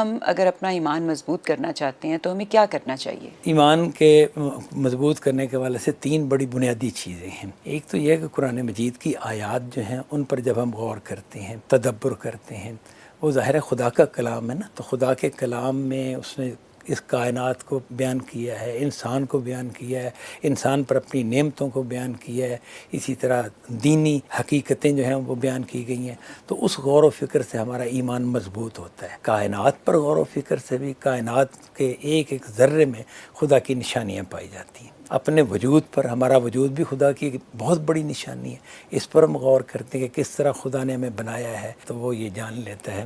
ہم اگر اپنا ایمان مضبوط کرنا چاہتے ہیں تو ہمیں کیا کرنا چاہیے؟ ایمان کے مضبوط کرنے کے حوالے سے 3 بڑی بنیادی چیزیں ہیں۔ ایک تو یہ کہ قرآن مجید کی آیات جو ہیں ان پر جب ہم غور کرتے ہیں، تدبر کرتے ہیں، وہ ظاہر خدا کا کلام ہے نا، تو خدا کے کلام میں اس نے اس کائنات کو بیان کیا ہے، انسان کو بیان کیا ہے، انسان پر اپنی نعمتوں کو بیان کیا ہے، اسی طرح دینی حقیقتیں جو ہیں وہ بیان کی گئی ہیں۔ تو اس غور و فکر سے ہمارا ایمان مضبوط ہوتا ہے۔ کائنات پر غور و فکر سے بھی کائنات کے ایک ایک ذرے میں خدا کی نشانیاں پائی جاتی ہیں۔ اپنے وجود پر، ہمارا وجود بھی خدا کی بہت بڑی نشانی ہے، اس پر ہم غور کرتے ہیں کہ کس طرح خدا نے ہمیں بنایا ہے، تو وہ یہ جان لیتا ہے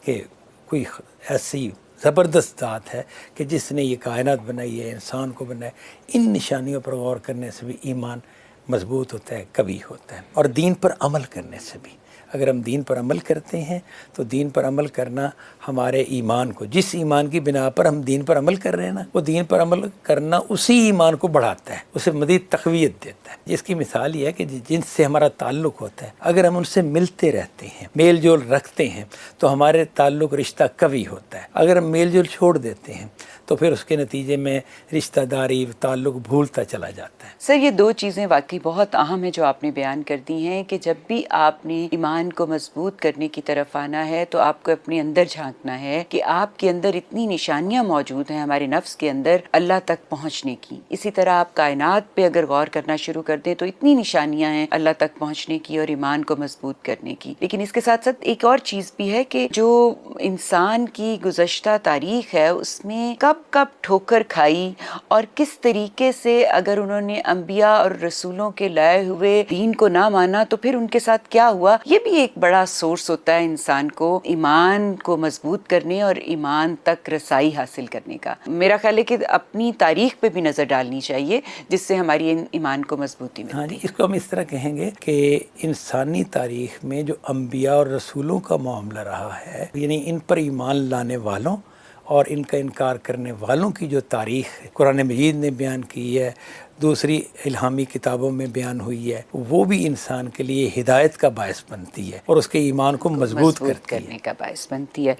کہ کوئی ایسی زبردست ذات ہے کہ جس نے یہ کائنات بنائی ہے، انسان کو بنایا ہے۔ ان نشانیوں پر غور کرنے سے بھی ایمان مضبوط ہوتا ہے، قوی ہوتا ہے۔ اور دین پر عمل کرنے سے بھی، اگر ہم دین پر عمل کرتے ہیں تو دین پر عمل کرنا ہمارے ایمان کو، جس ایمان کی بنا پر ہم دین پر عمل کر رہے ہیں نا، وہ دین پر عمل کرنا اسی ایمان کو بڑھاتا ہے، اسے مزید تقویت دیتا ہے۔ جس کی مثال یہ ہے کہ جن سے ہمارا تعلق ہوتا ہے، اگر ہم ان سے ملتے رہتے ہیں، میل جول رکھتے ہیں، تو ہمارے تعلق رشتہ قوی ہوتا ہے۔ اگر ہم میل جول چھوڑ دیتے ہیں تو پھر اس کے نتیجے میں رشتہ داری، تعلق بھولتا چلا جاتا ہے۔ سر، یہ 2 چیزیں واقعی بہت اہم ہیں جو آپ نے بیان کر دی ہیں کہ جب بھی آپ نے ایمان کو مضبوط کرنے کی طرف آنا ہے تو آپ کو اپنے اندر جھانکنا ہے کہ آپ کے اندر اتنی نشانیاں موجود ہیں ہمارے نفس کے اندر اللہ تک پہنچنے کی۔ اسی طرح آپ کائنات پہ اگر غور کرنا شروع کر دیں تو اتنی نشانیاں ہیں اللہ تک پہنچنے کی اور ایمان کو مضبوط کرنے کی۔ لیکن اس کے ساتھ ساتھ ایک اور چیز بھی ہے کہ جو انسان کی گزشتہ تاریخ ہے اس میں کب کب ٹھوکر کھائی اور کس طریقے سے اگر انہوں نے انبیاء اور رسولوں کے لائے ہوئے دین کو نہ مانا تو پھر ان کے ساتھ کیا ہوا، یہ بھی ایک بڑا سورس ہوتا ہے انسان کو ایمان کو مضبوط کرنے اور ایمان تک رسائی حاصل کرنے کا۔ میرا خیال ہے کہ اپنی تاریخ پہ بھی نظر ڈالنی چاہیے جس سے ہماری ایمان کو مضبوطی ملتی ہے۔ ہاں جی، اس کو ہم اس طرح کہیں گے کہ انسانی تاریخ میں جو انبیاء اور رسولوں کا معاملہ رہا ہے، یعنی ان پر ایمان لانے والوں اور ان کا انکار کرنے والوں کی جو تاریخ قرآن مجید نے بیان کی ہے، دوسری الہامی کتابوں میں بیان ہوئی ہے، وہ بھی انسان کے لیے ہدایت کا باعث بنتی ہے اور اس کے ایمان کو مضبوط کرتی ہے، کرنے کا باعث بنتی ہے۔